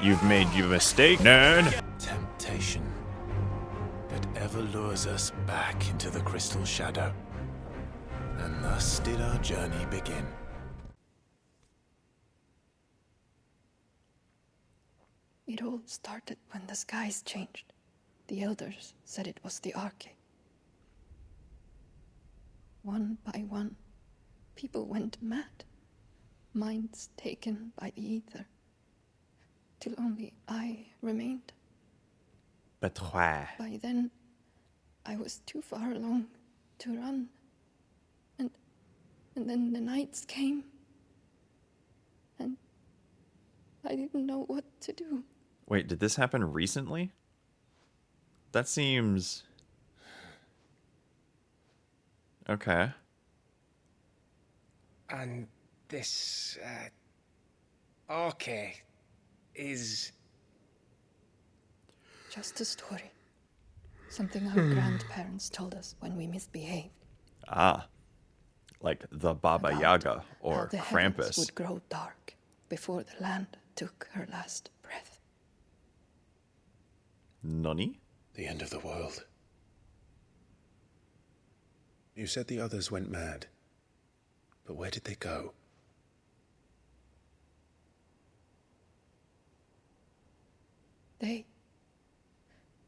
You've made your mistake, nerd. Temptation that ever lures us back into the crystal shadow. And thus did our journey begin. It all started when the skies changed. The elders said it was the Arche. One by one, people went mad, minds taken by the ether, till only I remained. But why? By then, I was too far along to run. And then the nights came, and I didn't know what to do. Wait, did this happen recently? That seems... Okay. And this, Arche is... Just a story. Something our grandparents told us when we misbehaved. Ah. Like the Baba About Yaga how or the heavens Krampus. would grow dark before the land took her last breath. Nani? The end of the world. You said the others went mad. But where did they go?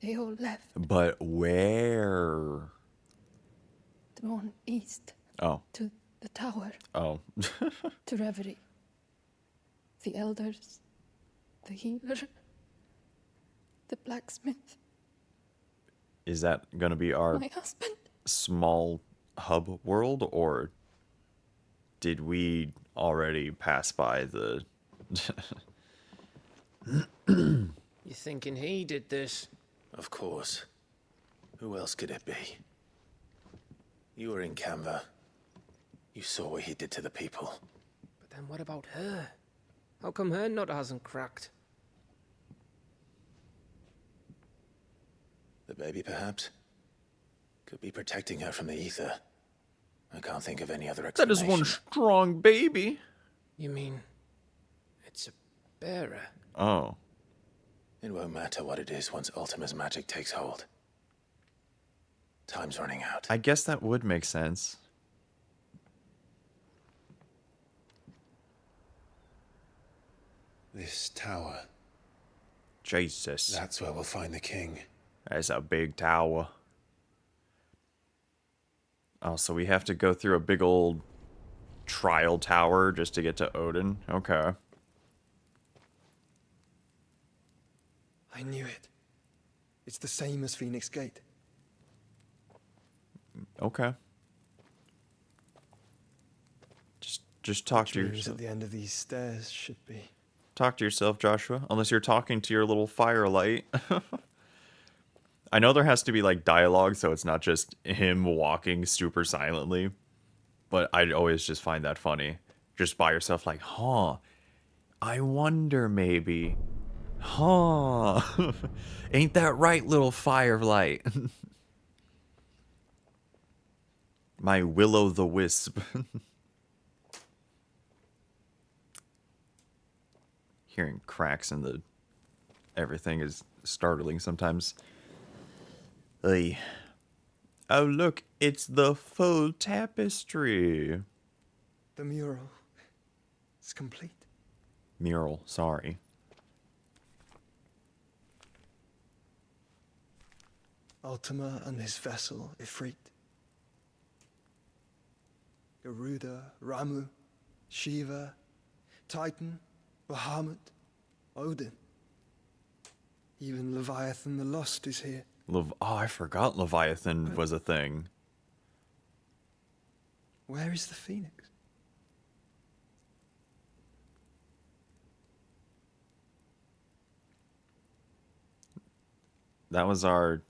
They all left, But where? drawn east Oh. to the tower, Oh. to reverie. The elders, the healer, the blacksmith, Is that going to be our my husband. small hub world, or did we already pass by the... You thinking he did this? Of course. Who else could it be? You were in Canva. You saw what he did to the people. But then what about her? How come her nut hasn't cracked? The baby, perhaps? Could be protecting her from the ether. I can't think of any other That explanation. is one strong baby. You mean... it's a bearer? Oh. It won't matter what it is once Ultima's magic takes hold. Time's running out. I guess that would make sense. This tower, Jesus. that's where we'll find the king. That's a big tower. Oh, so we have to go through a big old trial tower just to get to Odin? Okay. I knew it. It's the same as Phoenix Gate. Okay. Just talk to Rooms yourself. at the end of these stairs should be. Talk to yourself, Joshua. Unless you're talking to your little firelight. I know there has to be like dialogue, so it's not just him walking super silently. But I'd always just find that funny. Just by yourself, like, huh? I wonder maybe. Huh? Ain't that right, little firelight? My will-o'-the-wisp. Hearing cracks in the everything is startling sometimes. Oy. Oh, look, it's the full tapestry. The mural. It's complete. Mural, sorry. Ultima and his vessel, Ifrit. Garuda, Ramu, Shiva, Titan, Bahamut, Odin. Even Leviathan the Lost is here. Oh, I forgot Leviathan was a thing. Where is the Phoenix? That was our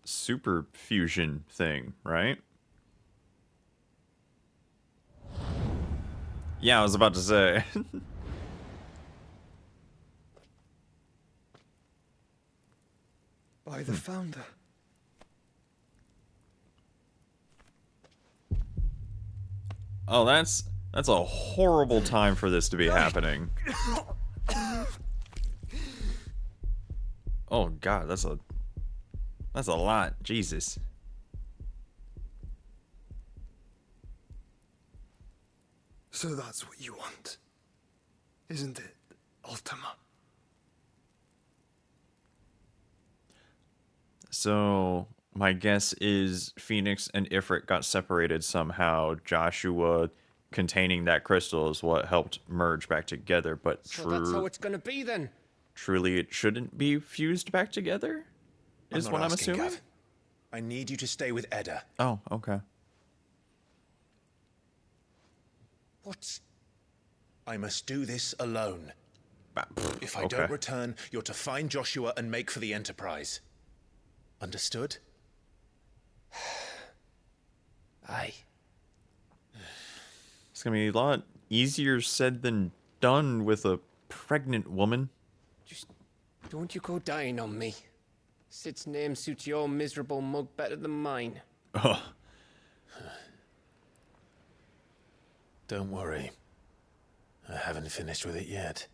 super fusion thing, right? Yeah, I was about to say. By the founder. Oh, that's a horrible time for this to be happening. Oh god, that's a lot. Jesus. So that's what you want, isn't it, Ultima? So my guess is Phoenix and Ifrit got separated somehow. Joshua containing that crystal is what helped merge back together, but So that's how it's gonna be then. truly it shouldn't be fused back together? Is I'm what not I'm asking, assuming? Gav. I need you to stay with Edda. Oh, okay. What? I must do this alone. If I don't Okay. return, you're to find Joshua and make for the Enterprise. Understood? Aye. It's gonna be a lot easier said than done with a pregnant woman. Just don't you go dying on me. Sid's name suits your miserable mug better than mine. Ugh. Don't worry. I haven't finished with it yet.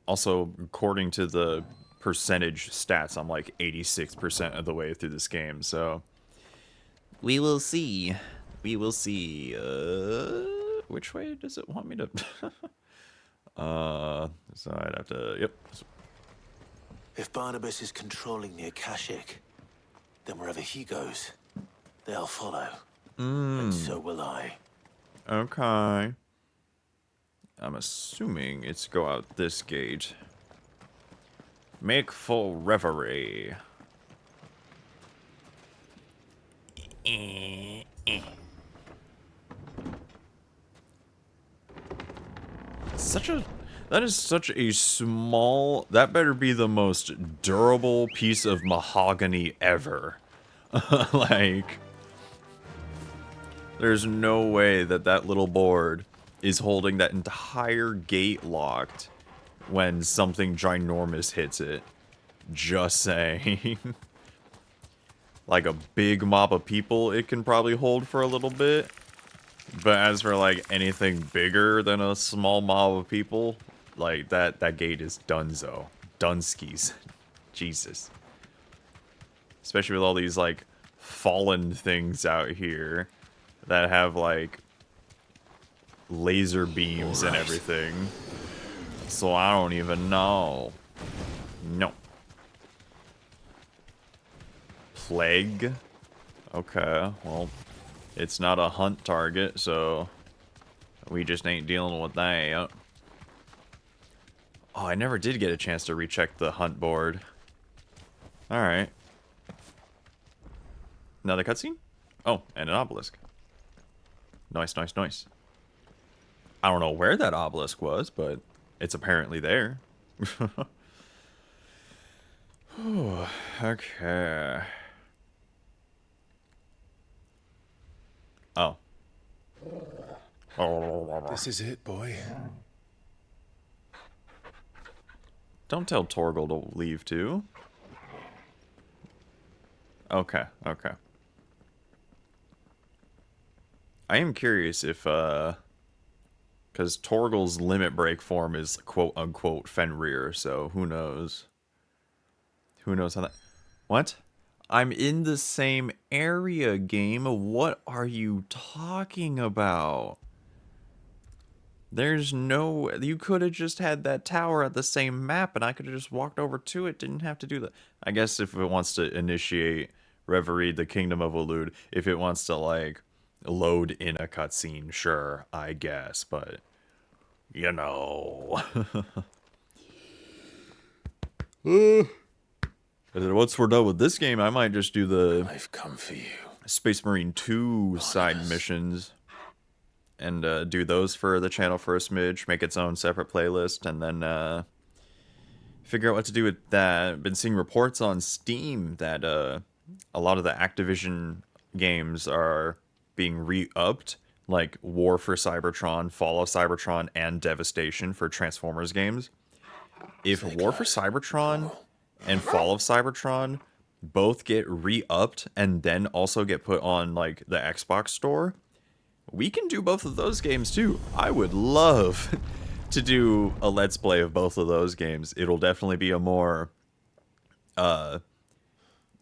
Also, according to the percentage stats, I'm like 86% of the way through this game, so we will see. We will see. Which way does it want me to? So I'd have to. Yep. If Barnabas is controlling the Akashic, then wherever he goes, they'll follow. And so will I. Okay. I'm assuming it's go out this gate. Make full reverie. That is such a small, that better be the most durable piece of mahogany ever. Like, there's no way that that little board is holding that entire gate locked when something ginormous hits it. Just saying. Like a big mob of people it can probably hold for a little bit. But as for like anything bigger than a small mob of people, like that gate is donezo. Dunskies. Jesus. Especially with all these like fallen things out here that have like laser beams and everything. So I don't even know. No. Plague. Okay, well, it's not a hunt target, so we just ain't dealing with that. Oh, I never did get a chance to recheck the hunt board. Alright. Another cutscene? Oh, and an obelisk. Nice, nice, nice. I don't know where that obelisk was, but it's apparently there. Ooh, okay. Oh. This is it, boy. Don't tell Torgal to leave, too. Okay, okay. I am curious if, because Torgal's limit break form is quote-unquote Fenrir, so who knows? Who knows how that... What? I'm in the same area, game. What are you talking about? There's no... You could have just had that tower at the same map, and I could have just walked over to it. Didn't have to do that. I guess if it wants to initiate Reverie, the Kingdom of Elude, if it wants to, like, load in a cutscene, sure, I guess, but... You know... Once we're done with this game, I might just do the I've come for you. Space Marine 2 side missions and do those for the channel for a smidge, make its own separate playlist, and then figure out what to do with that. Been seeing reports on Steam that a lot of the Activision games are being re-upped, like War for Cybertron, Fall of Cybertron, and Devastation for Transformers games. If War for Cybertron and Fall of Cybertron both get re-upped and then also get put on like the Xbox store, we can do both of those games too. I would love to do a let's play of both of those games. It'll definitely be a more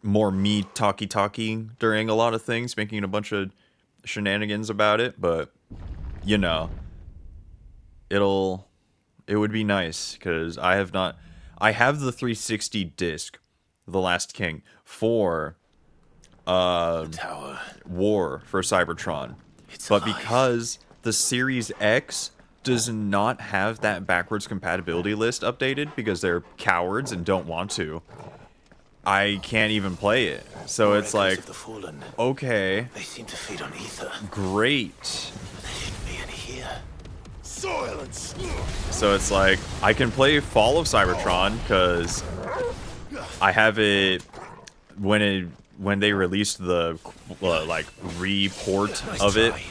me talky during a lot of things, making a bunch of shenanigans about it, but you know, it would be nice because I have the 360 disc, The Last King, for The tower. War for Cybertron. It's But alive. because the Series X does not have that backwards compatibility list updated because they're cowards and don't want to, I can't even play it. So More it's echoes like, of the fallen. okay, They seem to feed on ether. great. There shouldn't be any here. Silence! So it's like, I can play Fall of Cybertron because I have it when they released the like report Nice of it. try.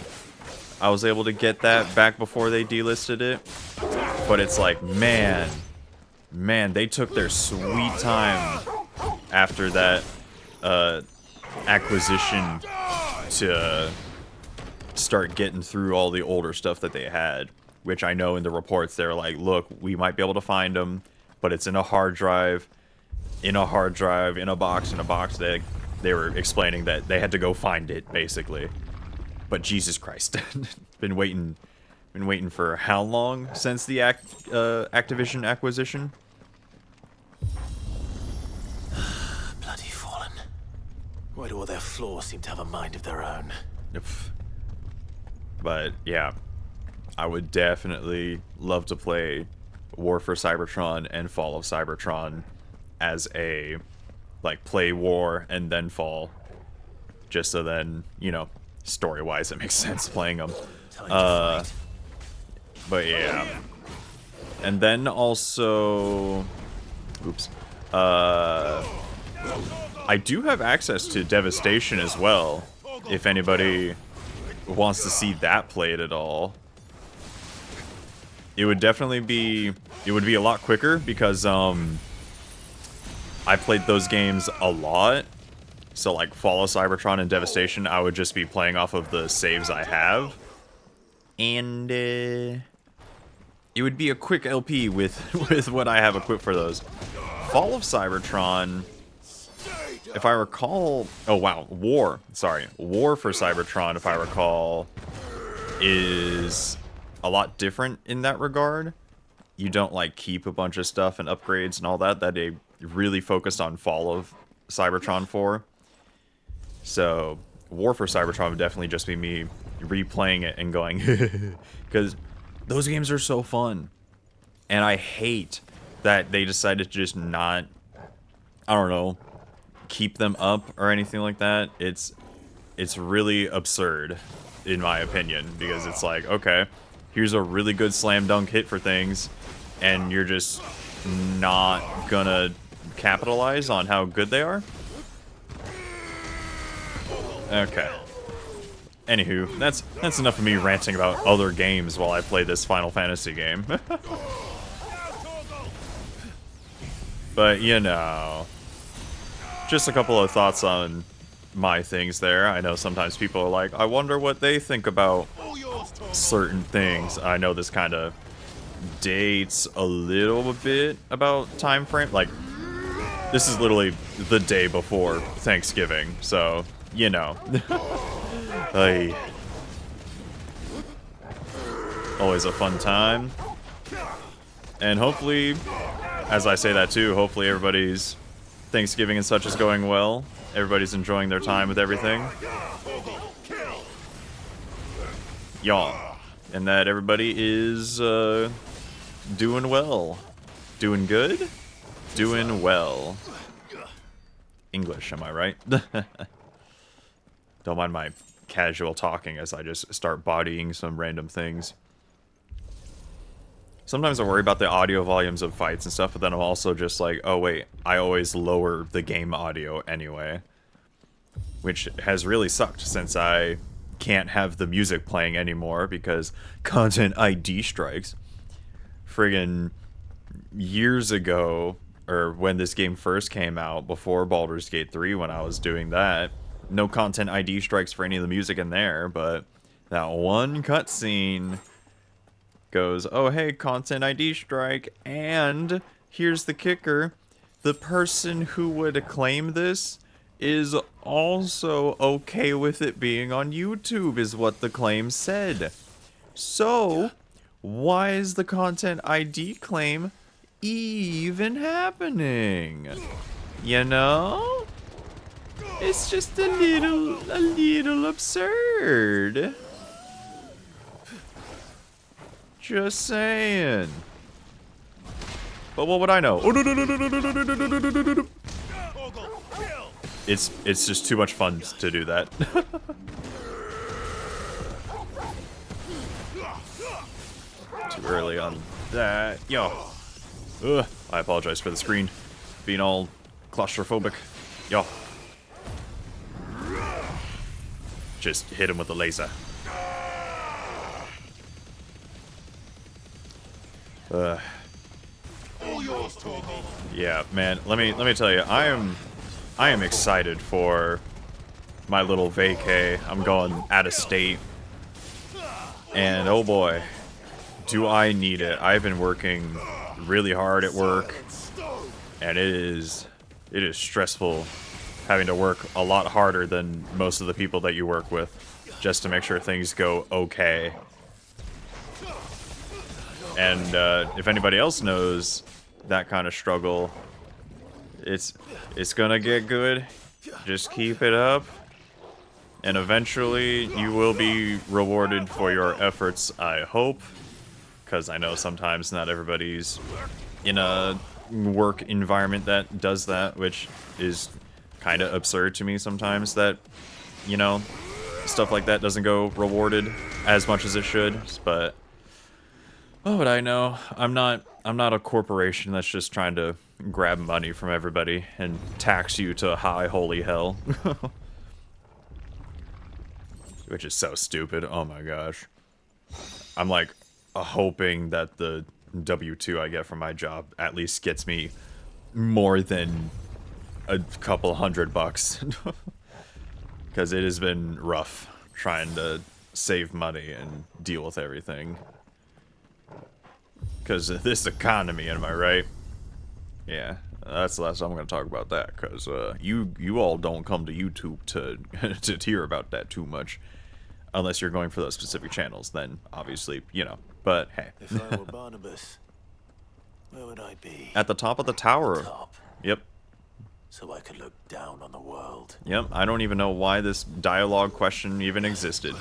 I was able to get that back before they delisted it. But it's like, man, they took their sweet time after that acquisition to start getting through all the older stuff that they had. Which I know in the reports they're like, look, we might be able to find them, but it's in a hard drive, in a box. They were explaining that they had to go find it, basically. But Jesus Christ, been waiting for how long since the Activision acquisition? Bloody fallen. Why do all their flaws seem to have a mind of their own? Pff. But yeah, I would definitely love to play War for Cybertron and Fall of Cybertron as a, like, play War and then Fall. Just so then, you know, story-wise it makes sense playing them. Time to fight. But yeah. And then also... Oops. I do have access to Devastation as well, if anybody wants to see that played at all. It would definitely be... It would be a lot quicker because, I played those games a lot. So, like, Fall of Cybertron and Devastation, I would just be playing off of the saves I have. And, it would be a quick LP with what I have equipped for those. Fall of Cybertron, if I recall... Oh, wow. War for Cybertron, if I recall, is a lot different in that regard. You don't, like, keep a bunch of stuff and upgrades and all that they really focused on Fall of Cybertron for. So, War for Cybertron would definitely just be me replaying it and going, because those games are so fun. And I hate that they decided to just not, I don't know, keep them up or anything like that. It's really absurd, in my opinion, because it's like, okay, here's a really good slam dunk hit for things, and you're just not gonna capitalize on how good they are? Okay. Anywho, that's enough of me ranting about other games while I play this Final Fantasy game. But, you know, just a couple of thoughts on my things there. I know sometimes people are like, I wonder what they think about certain things. I know this kind of dates a little bit about time frame. Like, this is literally the day before Thanksgiving, so, you know. Always a fun time. And hopefully, as I say that too, hopefully everybody's Thanksgiving and such is going well. Everybody's enjoying their time with everything. Y'all. And that everybody is doing well. Doing good? Doing well. English, am I right? Don't mind my casual talking as I just start bodying some random things. Sometimes I worry about the audio volumes of fights and stuff, but then I'm also just like, oh wait, I always lower the game audio anyway. Which has really sucked since I can't have the music playing anymore because content ID strikes. Friggin' years ago, or when this game first came out, before Baldur's Gate 3, when I was doing that, no content ID strikes for any of the music in there, but that one cutscene goes, oh, hey, content ID strike. And here's the kicker. The person who would claim this is also okay with it being on YouTube, is what the claim said. So, why is the content ID claim even happening? You know? It's just a little absurd. Just saying. But what would I know? Oh, no. It's just too much fun to do that. Too early on that. Yo. Ugh. I apologize for the screen being all claustrophobic. Yo. Just hit him with a laser. Yeah, man. Let me tell you, I am excited for my little vacay. I'm going out of state, and oh boy, do I need it. I've been working really hard at work, and it is stressful having to work a lot harder than most of the people that you work with just to make sure things go okay. And if anybody else knows that kind of struggle, it's gonna get good. Just keep it up, and eventually you will be rewarded for your efforts, I hope. Because I know sometimes not everybody's in a work environment that does that, which is kind of absurd to me sometimes, that, you know, stuff like that doesn't go rewarded as much as it should. But what would I know? I'm not a corporation that's just trying to grab money from everybody and tax you to high holy hell. Which is so stupid. Oh my gosh. I'm like hoping that the W-2 I get from my job at least gets me more than a couple $100. Because it has been rough trying to save money and deal with everything. Because of this economy, am I right? Yeah, that's the last time I'm going to talk about that. Because you all don't come to YouTube to, to hear about that too much. Unless you're going for those specific channels, then obviously, you know. But hey. If I were Barnabas, where would I be? At the top of the tower. Top. Yep. So I could look down on the world. Yep, I don't even know why this dialogue question even existed.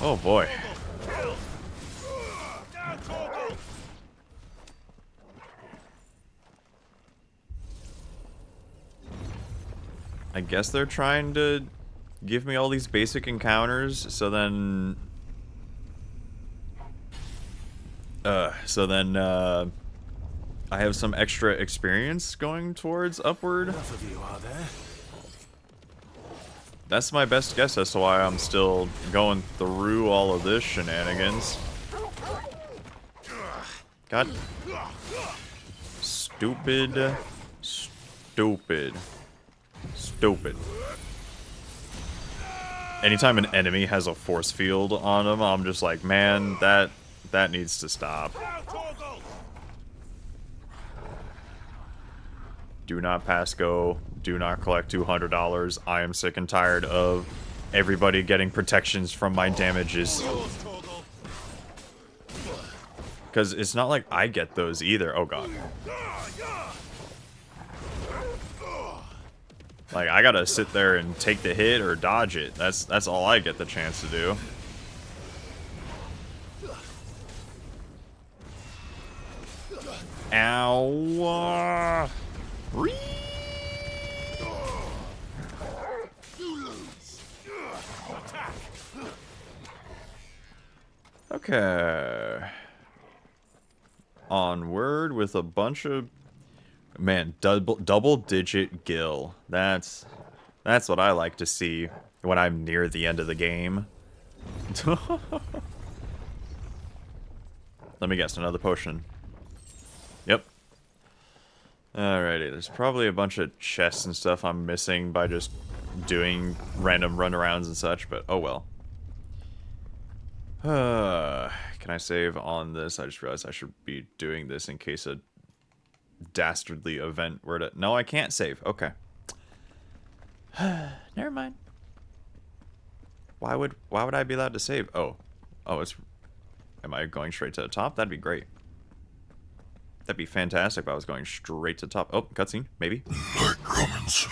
Oh boy. I guess they're trying to give me all these basic encounters, so then I have some extra experience going towards upward. Enough of you, are there? That's my best guess as to why I'm still going through all of this shenanigans. God. Stupid. Stupid. Stupid. Anytime an enemy has a force field on them, I'm just like, man, that needs to stop. Do not pass go. Do not collect $200. I am sick and tired of everybody getting protections from my damages. Because it's not like I get those either. Oh god. Like, I gotta sit there and take the hit or dodge it. That's all I get the chance to do. Ow. Okay. Onward with a bunch of... Man, double digit gil. That's what I like to see when I'm near the end of the game. Let me guess, another potion. Yep. Alrighty, there's probably a bunch of chests and stuff I'm missing by just doing random runarounds and such, but oh well. Can I save on this? I just realized I should be doing this in case a dastardly event were to... No, I can't save. Okay. Never mind. Why would I be allowed to save? Oh, it's... Am I going straight to the top? That'd be great. That'd be fantastic if I was going straight to the top. Oh, cutscene, maybe. Light coming, sir.